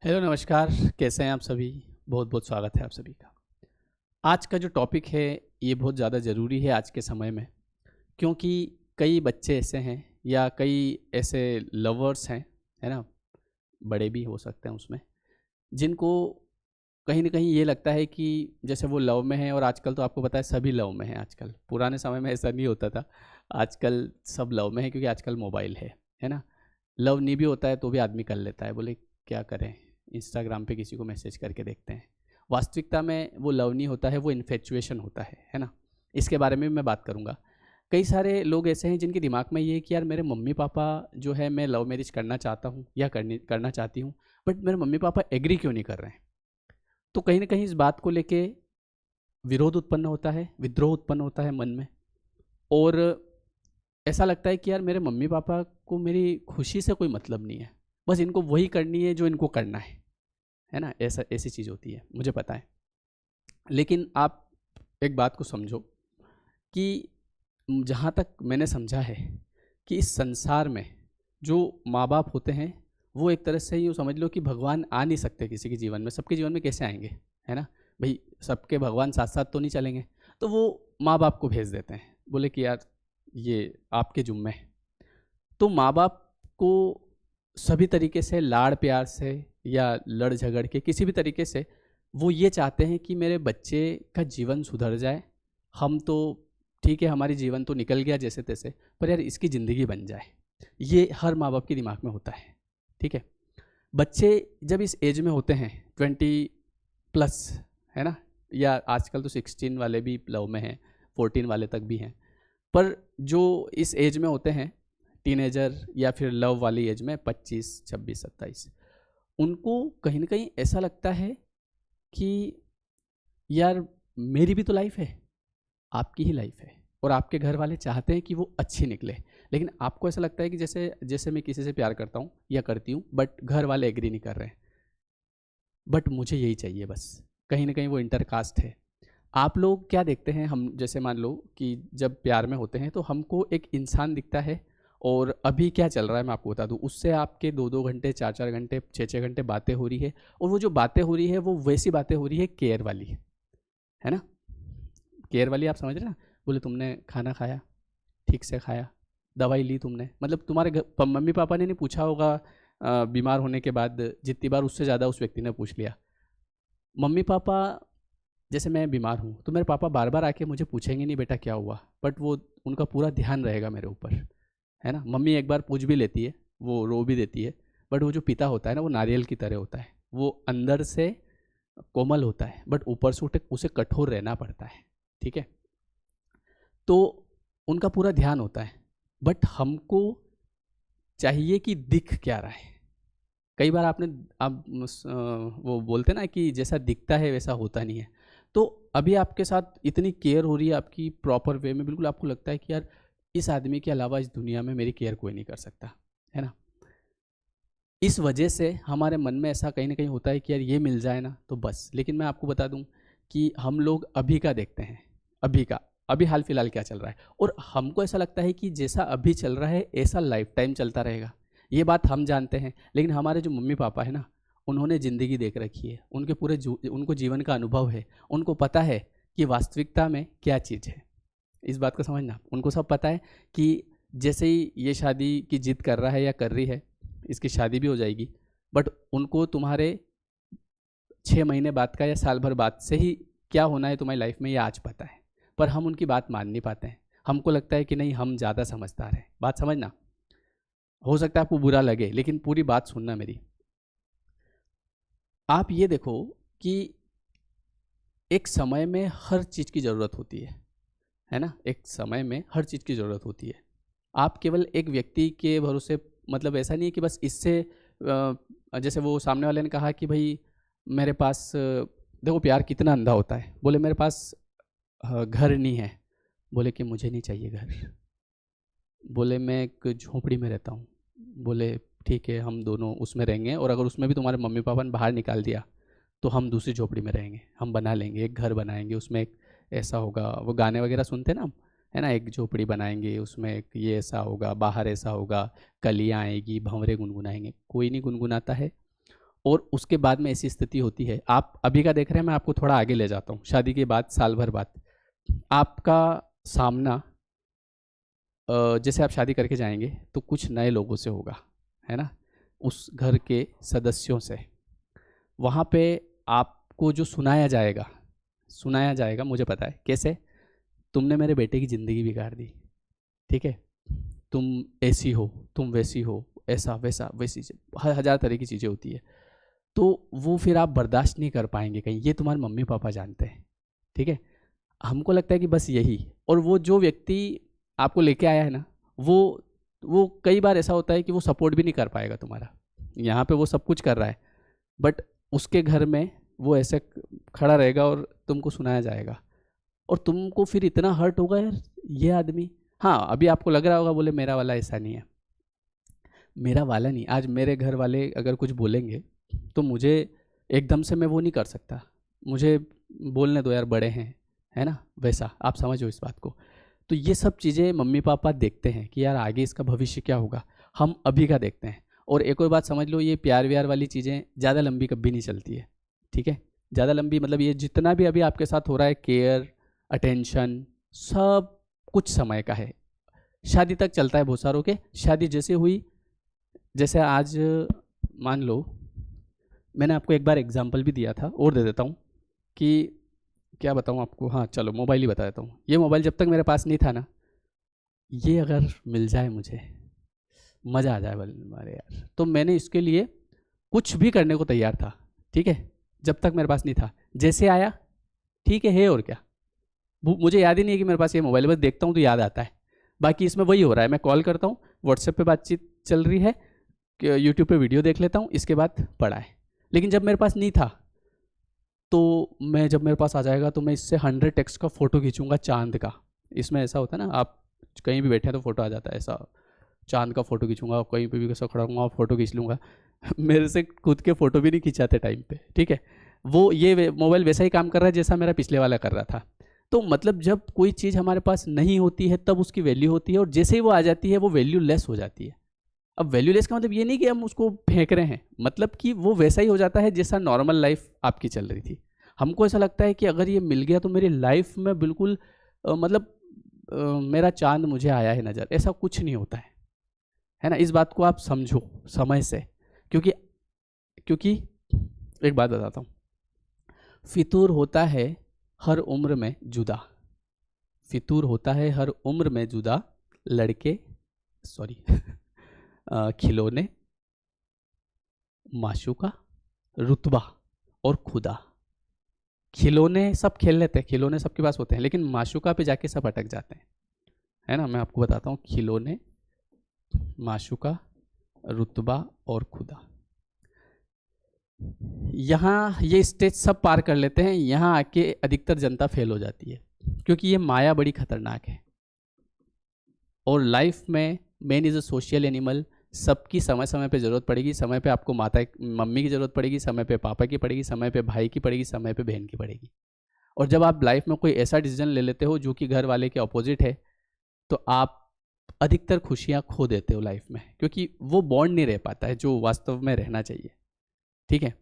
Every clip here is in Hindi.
हेलो नमस्कार। कैसे हैं आप सभी? बहुत बहुत स्वागत है आप सभी का। आज का जो टॉपिक है ये बहुत ज़्यादा ज़रूरी है आज के समय में, क्योंकि कई बच्चे ऐसे हैं या कई ऐसे लवर्स हैं, है ना? बड़े भी हो सकते हैं उसमें, जिनको कहीं न कहीं ये लगता है कि जैसे वो लव में हैं। और आजकल तो आपको पता है सभी लव में हैं आजकल। पुराने समय में ऐसा नहीं होता था। आजकल सब लव में हैं क्योंकि आजकल मोबाइल है ना? लव नहीं भी होता है तो भी आदमी कर लेता है, बोले क्या करें, इंस्टाग्राम पे किसी को मैसेज करके देखते हैं। वास्तविकता में वो लव नहीं होता है, वो इन्फेचुएशन होता है ना? इसके बारे में भी मैं बात करूँगा। कई सारे लोग ऐसे हैं जिनके दिमाग में ये है कि यार मेरे मम्मी पापा जो है, मैं लव मैरिज करना चाहता हूँ या करना चाहती हूँ, बट मेरे मम्मी पापा एग्री क्यों नहीं कर रहे हैं। तो कहीं ना कहीं इस बात को लेके विरोध उत्पन्न होता है, विद्रोह उत्पन्न होता है मन में। और ऐसा लगता है कि यार मेरे मम्मी पापा को मेरी खुशी से कोई मतलब नहीं है, बस इनको वही करनी है जो इनको करना है ना? ऐसा ऐसी चीज़ होती है, मुझे पता है। लेकिन आप एक बात को समझो कि जहाँ तक मैंने समझा है कि इस संसार में जो माँ बाप होते हैं, वो एक तरह से यूँ समझ लो कि भगवान आ नहीं सकते किसी के जीवन में। सबके जीवन में कैसे आएंगे, है ना? भाई सबके भगवान साथ साथ तो नहीं चलेंगे। तो वो माँ बाप को भेज देते हैं, बोले कि यार ये आपके जुम्मे है। तो माँ बाप को सभी तरीके से लाड़ प्यार से या लड़ झगड़ के किसी भी तरीके से वो ये चाहते हैं कि मेरे बच्चे का जीवन सुधर जाए। हम तो ठीक है, हमारी जीवन तो निकल गया जैसे तैसे, पर यार इसकी ज़िंदगी बन जाए। ये हर माँ बाप के दिमाग में होता है। ठीक है, बच्चे जब इस एज में होते हैं 20+, है ना? या आजकल तो 16 वाले भी लव में हैं, 14 वाले तक भी हैं। पर जो इस एज में होते हैं, टीनेजर या फिर लव वाली एज में 25, 26, 27, उनको कहीं ना कहीं ऐसा लगता है कि यार मेरी भी तो लाइफ है, आपकी ही लाइफ है, और आपके घर वाले चाहते हैं कि वो अच्छी निकले। लेकिन आपको ऐसा लगता है कि जैसे जैसे मैं किसी से प्यार करता हूँ या करती हूँ, बट घर वाले एग्री नहीं कर रहे हैं, बट मुझे यही चाहिए बस। कहीं ना कहीं वो इंटरकास्ट है। आप लोग क्या देखते हैं, हम जैसे मान लो कि जब प्यार में होते हैं तो हमको एक इंसान दिखता है, और अभी क्या चल रहा है मैं आपको बता दूं, उससे आपके 2-2 घंटे, 4-4 घंटे, 6-6 घंटे बातें हो रही है। और वो जो बातें हो रही है वो वैसी बातें हो रही है केयर वाली, है ना? केयर वाली, आप समझ रहे हैं ना? बोले तुमने खाना खाया, ठीक से खाया, दवाई ली तुमने, मतलब तुम्हारे मम्मी पापा ने नहीं पूछा होगा बीमार होने के बाद जितनी बार, उससे ज़्यादा उस व्यक्ति ने पूछ लिया। मम्मी पापा, जैसे मैं बीमार हूँ तो मेरे पापा बार बार आके मुझे पूछेंगे नहीं बेटा क्या हुआ, बट वो उनका पूरा ध्यान रहेगा मेरे ऊपर, है ना? मम्मी एक बार पूछ भी लेती है, वो रो भी देती है, बट वो जो पिता होता है ना, वो नारियल की तरह होता है। वो अंदर से कोमल होता है, बट ऊपर से उसे कठोर रहना पड़ता है। ठीक है? तो उनका पूरा ध्यान होता है, बट हमको चाहिए कि दिख क्या रहा है। कई बार आपने आप वो बोलते ना कि जैसा दिखता है वैसा होता नहीं है। तो अभी आपके साथ इतनी केयर हो रही है आपकी प्रॉपर वे में, बिल्कुल आपको लगता है कि यार इस आदमी के अलावा इस दुनिया में मेरी केयर कोई नहीं कर सकता, है ना? इस वजह से हमारे मन में ऐसा कहीं न कहीं होता है कि यार ये मिल जाए ना तो बस। लेकिन मैं आपको बता दूँ कि हम लोग अभी का देखते हैं, अभी का, अभी हाल-फिलहाल क्या चल रहा है, और हमको ऐसा लगता है कि जैसा अभी चल रहा है ऐसा लाइफ़ टाइम चलता रहेगा। ये बात हम जानते हैं, लेकिन हमारे जो मम्मी-पापा हैं ना, उन्होंने ज़िंदगी देख रखी है, उनके पूरे उनको जीवन का अनुभव है, उनको पता है कि वास्तविकता में क्या चीज़ है। इस बात को समझना, उनको सब पता है कि जैसे ही ये शादी की ज़िद कर रहा है या कर रही है, इसकी शादी भी हो जाएगी, बट उनको तुम्हारे 6 महीने बाद का या साल भर बाद से ही क्या होना है तुम्हारी लाइफ में ये आज पता है। पर हम उनकी बात मान नहीं पाते हैं। हमको लगता है कि नहीं, हम ज़्यादा समझदार हैं। बात समझना, हो सकता है आपको बुरा लगे लेकिन पूरी बात सुनना मेरी। आप ये देखो कि एक समय में हर चीज़ की ज़रूरत होती है ना? एक समय में हर चीज़ की ज़रूरत होती है। आप केवल एक व्यक्ति के भरोसे, मतलब ऐसा नहीं है कि बस इससे जैसे वो सामने वाले ने कहा कि भाई मेरे पास देखो प्यार कितना अंधा होता है। बोले मेरे पास घर नहीं है। बोले कि मुझे नहीं चाहिए घर। बोले मैं एक झोपड़ी में रहता हूँ। बोले ठीक है, हम दोनों उसमें रहेंगे, और अगर उसमें भी तुम्हारे मम्मी पापा ने बाहर निकाल दिया तो हम दूसरी झोपड़ी में रहेंगे, हम बना लेंगे, एक घर बनाएंगे, उसमें एक ऐसा होगा, वो गाने वगैरह सुनते ना हम, है ना? एक झोपड़ी बनाएंगे, उसमें एक ये ऐसा होगा, बाहर ऐसा होगा, कलियाँ आएगी, भंवरे गुनगुनाएंगे। कोई नहीं गुनगुनाता है, और उसके बाद में ऐसी स्थिति होती है, आप अभी का देख रहे हैं, मैं आपको थोड़ा आगे ले जाता हूँ, शादी के बाद साल भर बाद आपका सामना जैसे आप शादी करके जाएंगे तो कुछ नए लोगों से होगा, है ना, उस घर के सदस्यों से। वहाँ पे आपको जो सुनाया जाएगा मुझे पता है कैसे, तुमने मेरे बेटे की ज़िंदगी बिगाड़ दी, ठीक है, तुम ऐसी हो, तुम वैसी हो, ऐसा वैसा वैसी, हजार तरह की चीज़ें होती है। तो वो फिर आप बर्दाश्त नहीं कर पाएंगे कहीं, ये तुम्हारे मम्मी पापा जानते हैं, ठीक है। हमको लगता है कि बस यही, और वो जो व्यक्ति आपको लेके आया है ना, वो कई बार ऐसा होता है कि वो सपोर्ट भी नहीं कर पाएगा तुम्हारा। यहाँ पे वो सब कुछ कर रहा है, बट उसके घर में वो ऐसे खड़ा रहेगा और तुमको सुनाया जाएगा, और तुमको फिर इतना हर्ट होगा, यार ये आदमी, हाँ अभी आपको लग रहा होगा बोले मेरा वाला ऐसा नहीं है, मेरा वाला नहीं, आज मेरे घर वाले अगर कुछ बोलेंगे तो मुझे एकदम से मैं वो नहीं कर सकता, मुझे बोलने दो यार, बड़े हैं, है ना, वैसा आप समझो इस बात को। तो ये सब चीज़ें मम्मी पापा देखते हैं कि यार आगे इसका भविष्य क्या होगा, हम अभी का देखते हैं। और एक और बात समझ लो, ये प्यार व्यार वाली चीज़ें ज़्यादा लंबी कभी नहीं चलती है, ठीक है, ज़्यादा लंबी मतलब ये जितना भी अभी आपके साथ हो रहा है, केयर, अटेंशन, सब कुछ समय का है, शादी तक चलता है बहुत सारों के। शादी जैसे हुई, जैसे आज मान लो, मैंने आपको एक बार एग्जाम्पल भी दिया था और दे देता हूँ कि क्या बताऊँ आपको, हाँ चलो मोबाइल ही बता देता हूँ। ये मोबाइल जब तक मेरे पास नहीं था ना, ये अगर मिल जाए मुझे, मज़ा आ जाए अरे यार, तो मैंने इसके लिए कुछ भी करने को तैयार था, ठीक है, जब तक मेरे पास नहीं था। जैसे आया, ठीक है और क्या, मुझे याद ही नहीं है कि मेरे पास ये मोबाइल, बस देखता हूँ तो याद आता है। बाकी इसमें वही हो रहा है, मैं कॉल करता हूँ, व्हाट्सएप पे बातचीत चल रही है, यूट्यूब पे वीडियो देख लेता हूँ, इसके बाद पढ़ा है। लेकिन जब मेरे पास नहीं था, तो मैं जब मेरे पास आ जाएगा तो मैं इससे 100 टेक्स्ट का फ़ोटो खींचूंगा चांद का। इसमें ऐसा होता है ना, आप कहीं भी बैठे हैं तो फ़ोटो आ जाता है, ऐसा चांद का फ़ोटो खींचूंगा, कहीं पे भी कैसा खड़ा हूँगा फ़ोटो खींच लूँगा। मेरे से खुद के फ़ोटो भी नहीं खींचाते टाइम पे, ठीक है। वो ये मोबाइल वैसा ही काम कर रहा है जैसा मेरा पिछले वाला कर रहा था। तो मतलब जब कोई चीज़ हमारे पास नहीं होती है तब उसकी वैल्यू होती है, और जैसे ही वो आ जाती है वो वैल्यू लेस हो जाती है। अब वैल्यू लेस का मतलब ये नहीं कि हम उसको फेंक रहे हैं, मतलब कि वो वैसा ही हो जाता है जैसा नॉर्मल लाइफ आपकी चल रही थी। हमको ऐसा लगता है कि अगर ये मिल गया तो मेरी लाइफ में बिल्कुल मतलब मेरा चांद मुझे आया है नज़र, ऐसा कुछ नहीं होता है ना। इस बात को आप समझो समय से, क्योंकि क्योंकि एक बात बताता हूँ, फितूर होता है हर उम्र में जुदा, फितूर होता है हर उम्र में जुदा, लड़के सॉरी खिलौने, माशूका, रुतबा और खुदा। खिलौने सब खेल लेते हैं, खिलौने सबके पास होते हैं, लेकिन माशूका पे जाके सब अटक जाते हैं, है ना। मैं आपको बताता हूँ, खिलौने, माशूका, रुतबा और खुदा, यहाँ ये स्टेज सब पार कर लेते हैं, यहाँ आके अधिकतर जनता फेल हो जाती है, क्योंकि ये माया बड़ी खतरनाक है। और लाइफ में man is a social animal, सबकी समय समय पे ज़रूरत पड़ेगी, समय पे आपको माता मम्मी की ज़रूरत पड़ेगी, समय पे पापा की पड़ेगी, समय पे भाई की पड़ेगी, समय पे बहन की पड़ेगी। और जब आप लाइफ में कोई ऐसा डिसीजन ले लेते हो जो कि घर वाले के अपोजिट है, तो आप अधिकतर खुशियाँ खो देते हो लाइफ में, क्योंकि वो बॉन्ड नहीं रह पाता है जो वास्तव में रहना चाहिए, ठीक है।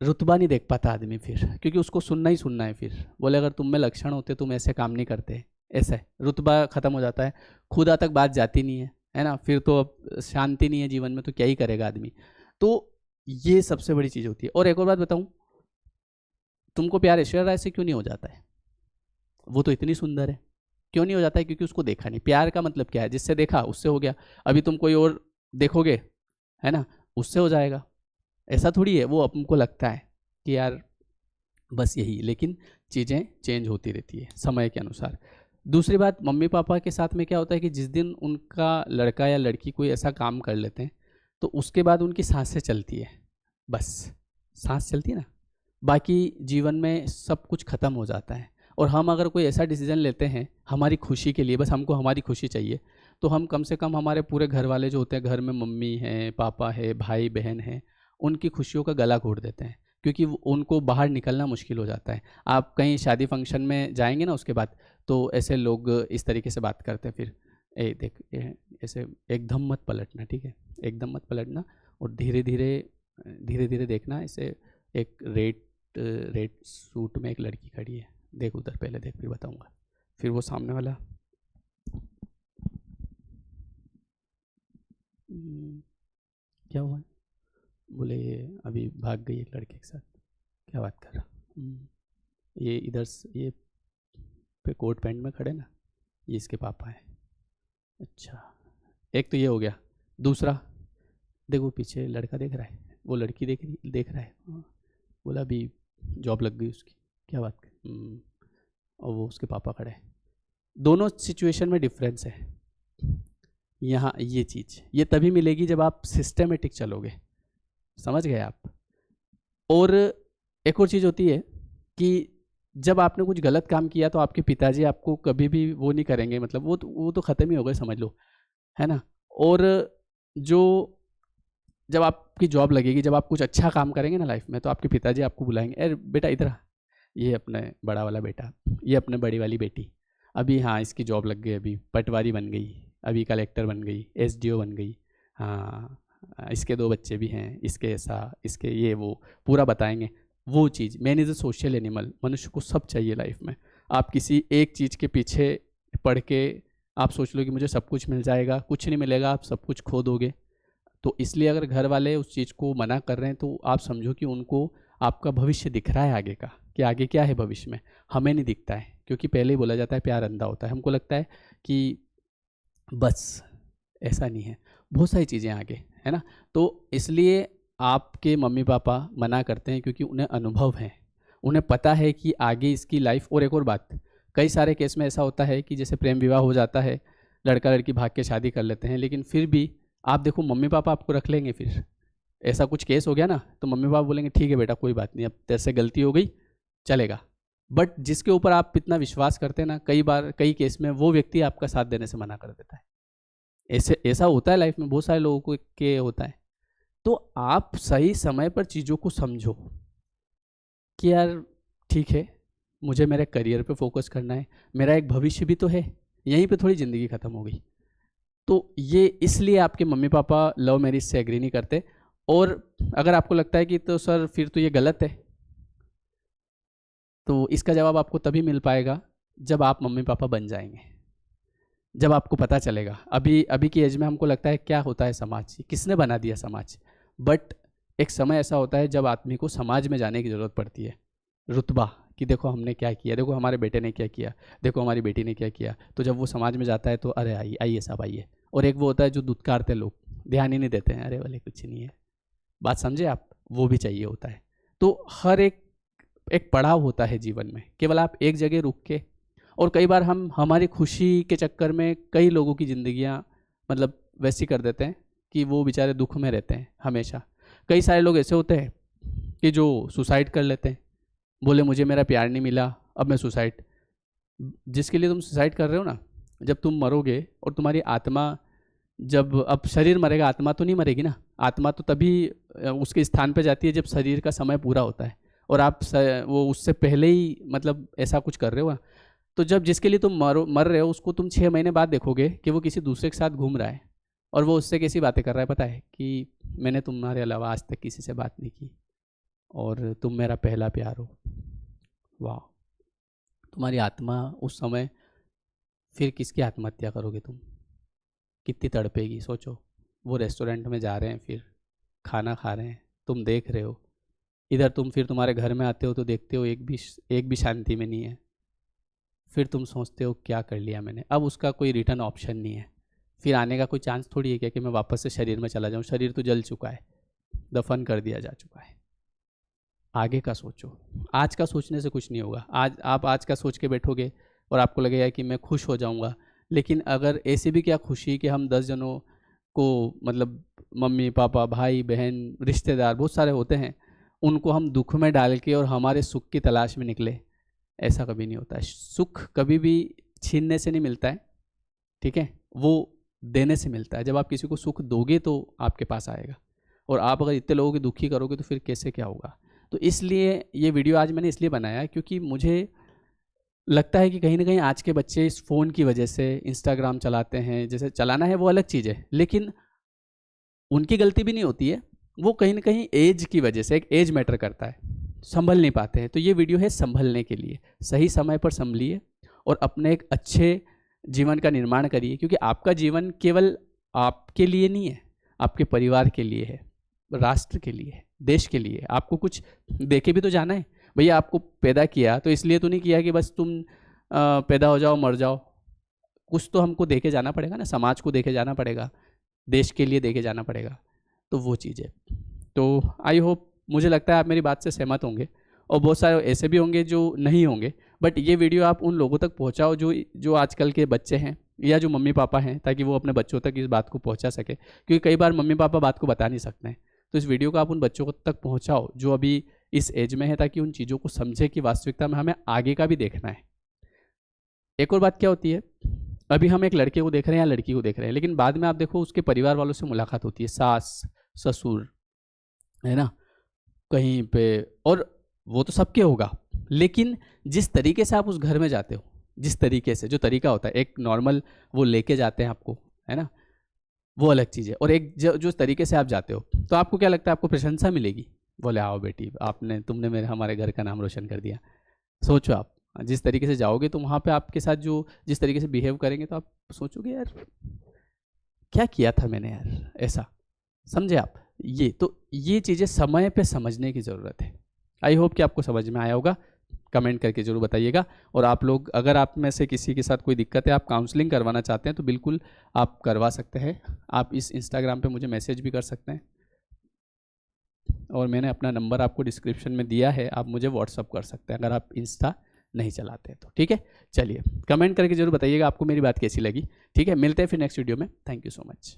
रुतबा नहीं देख पाता आदमी फिर, क्योंकि उसको सुनना ही सुनना है। फिर बोले अगर तुम में लक्षण होते तुम ऐसे काम नहीं करते, ऐसे रुतबा खत्म हो जाता है, खुदा तक बात जाती नहीं है ना। फिर तो अब शांति नहीं है जीवन में, तो क्या ही करेगा आदमी। तो ये सबसे बड़ी चीज़ होती है। और एक और बात बताऊं, तुमको प्यार ऐश्वर्या राय से क्यों नहीं हो जाता है? वो तो इतनी सुंदर है, क्यों नहीं हो जाता है? क्योंकि उसको देखा नहीं। प्यार का मतलब क्या है? जिससे देखा उससे हो गया। अभी तुम कोई और देखोगे, है ना, उससे हो जाएगा, ऐसा थोड़ी है। वो हमको लगता है कि यार बस यही, लेकिन चीज़ें चेंज होती रहती है समय के अनुसार। दूसरी बात, मम्मी पापा के साथ में क्या होता है कि जिस दिन उनका लड़का या लड़की कोई ऐसा काम कर लेते हैं, तो उसके बाद उनकी सांसें चलती है, बस सांस चलती है ना, बाकी जीवन में सब कुछ ख़त्म हो जाता है। और हम अगर कोई ऐसा डिसीजन लेते हैं हमारी खुशी के लिए, बस हमको हमारी खुशी चाहिए, तो हम कम से कम हमारे पूरे घर वाले जो होते हैं, घर में मम्मी हैं, पापा है, भाई बहन हैं, उनकी खुशियों का गला घोट देते हैं, क्योंकि उनको बाहर निकलना मुश्किल हो जाता है। आप कहीं शादी फंक्शन में जाएंगे ना, उसके बाद तो ऐसे लोग इस तरीके से बात करते हैं, फिर ए देख ऐसे एकदम मत पलटना, ठीक है, एकदम मत पलटना, और धीरे धीरे देखना, इसे एक रेड सूट में एक लड़की खड़ी है, देख उधर, पहले देख फिर बताऊंगा। फिर वो सामने वाला क्या हुआ? बोले अभी भाग गई एक लड़के के साथ। क्या बात कर रहा? ये इधर ये पे कोट पैंट में खड़े ना, ये इसके पापा हैं। अच्छा, एक तो ये हो गया। दूसरा देखो पीछे लड़का देख रहा है, वो लड़की देख रहा है। बोला अभी जॉब लग गई उसकी। क्या बात कर? और वो उसके पापा खड़े हैं। दोनों सिचुएशन में डिफरेंस है। यहाँ ये चीज़ ये तभी मिलेगी जब आप सिस्टमेटिक चलोगे, समझ गए आप। और एक और चीज़ होती है कि जब आपने कुछ गलत काम किया तो आपके पिताजी आपको कभी भी वो नहीं करेंगे, मतलब वो तो ख़त्म ही हो गए, समझ लो, है ना। और जो जब आपकी जॉब लगेगी, जब आप कुछ अच्छा काम करेंगे ना लाइफ में, तो आपके पिताजी आपको बुलाएंगे, अरे बेटा इधर आ, ये अपने बड़ा वाला बेटा, ये अपने बड़ी वाली बेटी, अभी हाँ इसकी जॉब लग गई, अभी पटवारी बन गई, अभी कलेक्टर बन गई, एसडीओ बन गई, हाँ इसके 2 बच्चे भी हैं, इसके ऐसा, इसके ये वो, पूरा बताएंगे। वो चीज़, man is a social animal, मनुष्य को सब चाहिए लाइफ में। आप किसी एक चीज़ के पीछे पढ़ के आप सोच लो कि मुझे सब कुछ मिल जाएगा, कुछ नहीं मिलेगा, आप सब कुछ खो दोगे। तो इसलिए अगर घर वाले उस चीज़ को मना कर रहे हैं तो आप समझो कि उनको आपका भविष्य दिख रहा है आगे का, कि आगे क्या है भविष्य में। हमें नहीं दिखता है, क्योंकि पहले ही बोला जाता है प्यार अंधा होता है। हमको लगता है कि बस, ऐसा नहीं है, बहुत सारी चीज़ें आगे, है ना। तो इसलिए आपके मम्मी पापा मना करते हैं क्योंकि उन्हें अनुभव है, उन्हें पता है कि आगे इसकी लाइफ। और एक और बात, कई सारे केस में ऐसा होता है कि जैसे प्रेम विवाह हो जाता है, लड़का लड़की भाग के शादी कर लेते हैं, लेकिन फिर भी आप देखो मम्मी पापा आपको रख लेंगे। फिर ऐसा कुछ केस हो गया ना, तो मम्मी पापा बोलेंगे ठीक है बेटा कोई बात नहीं, अब तेरे से गलती हो गई, चलेगा। बट जिसके ऊपर आप इतना विश्वास करते हैं ना, कई बार कई केस में वो व्यक्ति आपका साथ देने से मना कर देता है। ऐसा होता है लाइफ में, बहुत सारे लोगों को के होता है। तो आप सही समय पर चीज़ों को समझो कि यार ठीक है, मुझे मेरे करियर पे फोकस करना है, मेरा एक भविष्य भी तो है, यहीं पे थोड़ी ज़िंदगी ख़त्म हो गई। तो ये इसलिए आपके मम्मी पापा लव मैरिज से एग्री नहीं करते। और अगर आपको लगता है कि तो सर फिर तो ये गलत है, तो इसका जवाब आपको तभी मिल पाएगा जब आप मम्मी पापा बन जाएंगे, जब आपको पता चलेगा। अभी की एज में हमको लगता है क्या होता है समाज, किसने बना दिया समाज। बट एक समय ऐसा होता है जब आदमी को समाज में जाने की ज़रूरत पड़ती है, रुतबा, कि देखो हमने क्या किया, देखो हमारे बेटे ने क्या किया, देखो हमारी बेटी ने क्या किया। तो जब वो समाज में जाता है तो अरे आइए सब आइए। और एक वो होता है जो दुत्कारते लोग, ध्यान ही नहीं देते हैं, अरे वाले कुछ नहीं है, बात समझे आप, वो भी चाहिए होता है। तो हर एक पड़ाव होता है जीवन में, केवल आप एक जगह रुक के। और कई बार हम हमारी खुशी के चक्कर में कई लोगों की ज़िंदगियाँ मतलब वैसी कर देते हैं कि वो बेचारे दुख में रहते हैं हमेशा। कई सारे लोग ऐसे होते हैं कि जो सुसाइड कर लेते हैं, बोले मुझे मेरा प्यार नहीं मिला, अब मैं सुसाइड। जिसके लिए तुम सुसाइड कर रहे हो ना, जब तुम मरोगे और तुम्हारी आत्मा, जब अब शरीर मरेगा आत्मा तो नहीं मरेगी ना, आत्मा तो तभी उसके स्थान पे जाती है जब शरीर का समय पूरा होता है। और आप वो उससे पहले ही मतलब ऐसा कुछ कर रहे हो। तो जब जिसके लिए तुम मर रहे हो उसको तुम 6 महीने बाद देखोगे कि वो किसी दूसरे के साथ घूम रहा है, और वो उससे कैसी बातें कर रहा है पता है, कि मैंने तुम्हारे अलावा आज तक किसी से बात नहीं की और तुम मेरा पहला प्यार हो। वाह, तुम्हारी आत्मा उस समय, फिर किसकी आत्महत्या करोगे तुम, कितनी तड़पेगी सोचो। वो रेस्टोरेंट में जा रहे हैं, फिर खाना खा रहे हैं, तुम देख रहे हो, इधर तुम फिर तुम्हारे घर में आते हो तो देखते हो एक भी शांति में नहीं है। फिर तुम सोचते हो क्या कर लिया मैंने, अब उसका कोई रिटर्न ऑप्शन नहीं है, फिर आने का कोई चांस थोड़ी है क्या कि मैं वापस से शरीर में चला जाऊँ। शरीर तो जल चुका है, दफन कर दिया जा चुका है। आगे का सोचो, आज का सोचने से कुछ नहीं होगा। आज का सोच के बैठोगे और आपको लगेगा कि मैं खुश हो जाऊंगा, लेकिन अगर ऐसी भी क्या खुशी कि हम 10 जनों को, मतलब मम्मी पापा भाई बहन रिश्तेदार बहुत सारे होते हैं, उनको हम दुख में डाल के और हमारे सुख की तलाश में निकले, ऐसा कभी नहीं होता है। सुख कभी भी छीनने से नहीं मिलता है, ठीक है, वो देने से मिलता है। जब आप किसी को सुख दोगे तो आपके पास आएगा, और आप अगर इतने लोगों की दुखी करोगे तो फिर कैसे क्या होगा। तो इसलिए ये वीडियो आज मैंने इसलिए बनाया क्योंकि मुझे लगता है कि कहीं ना कहीं आज के बच्चे इस फ़ोन की वजह से इंस्टाग्राम चलाते हैं। जैसे चलाना है वो अलग चीज़ है, लेकिन उनकी गलती भी नहीं होती है, वो कहीं ना कहीं एज की वजह से, एक एज मैटर करता है, संभल नहीं पाते हैं। तो ये वीडियो है संभलने के लिए। सही समय पर संभलिए और अपने एक अच्छे जीवन का निर्माण करिए, क्योंकि आपका जीवन केवल आपके लिए नहीं है, आपके परिवार के लिए है, राष्ट्र के लिए है, देश के लिए है। आपको कुछ देके भी तो जाना है। भैया आपको पैदा किया तो इसलिए तो नहीं किया कि बस तुम पैदा हो जाओ मर जाओ। कुछ तो हमको देके जाना पड़ेगा ना, समाज को देके जाना पड़ेगा, देश के लिए देके जाना पड़ेगा। तो वो चीज़ है। तो आई होप, मुझे लगता है आप मेरी बात से सहमत होंगे, और बहुत सारे ऐसे भी होंगे जो नहीं होंगे। बट ये वीडियो आप उन लोगों तक पहुंचाओ जो आजकल के बच्चे हैं या जो मम्मी पापा हैं, ताकि वो अपने बच्चों तक इस बात को पहुंचा सके, क्योंकि कई बार मम्मी पापा बात को बता नहीं सकते हैं। तो इस वीडियो को आप उन बच्चों तक पहुंचाओ जो अभी इस एज में है, ताकि उन चीज़ों को समझे कि वास्तविकता में हमें आगे का भी देखना है। एक और बात क्या होती है, अभी हम एक लड़के को देख रहे हैं या लड़की को देख रहे हैं, लेकिन बाद में आप देखो उसके परिवार वालों से मुलाकात होती है, सास ससुर, है ना, कहीं पे, और वो तो सबके होगा। लेकिन जिस तरीके से आप उस घर में जाते हो, जिस तरीके से, जो तरीका होता है एक नॉर्मल, वो लेके जाते हैं आपको, है ना, वो अलग चीज़ है। और एक जो तरीके से आप जाते हो, तो आपको क्या लगता है, आपको प्रशंसा मिलेगी, बोले आओ बेटी तुमने हमारे घर का नाम रोशन कर दिया। सोचो आप जिस तरीके से जाओगे, तो वहाँ पे आपके साथ जिस तरीके से बिहेव करेंगे, तो आप सोचोगे यार क्या किया था मैंने यार, ऐसा। समझे आप? ये चीज़ें समय पे समझने की ज़रूरत है। आई होप कि आपको समझ में आया होगा। कमेंट करके ज़रूर बताइएगा। और आप लोग, अगर आप में से किसी के साथ कोई दिक्कत है, आप काउंसलिंग करवाना चाहते हैं, तो बिल्कुल आप करवा सकते हैं। आप इस इंस्टाग्राम पे मुझे मैसेज भी कर सकते हैं, और मैंने अपना नंबर आपको डिस्क्रिप्शन में दिया है, आप मुझे व्हाट्सअप कर सकते हैं अगर आप इंस्टा नहीं चलाते हैं तो। ठीक है, चलिए कमेंट करके जरूर बताइएगा आपको मेरी बात कैसी लगी। ठीक है, मिलते हैं फिर नेक्स्ट वीडियो में। Thank you so much.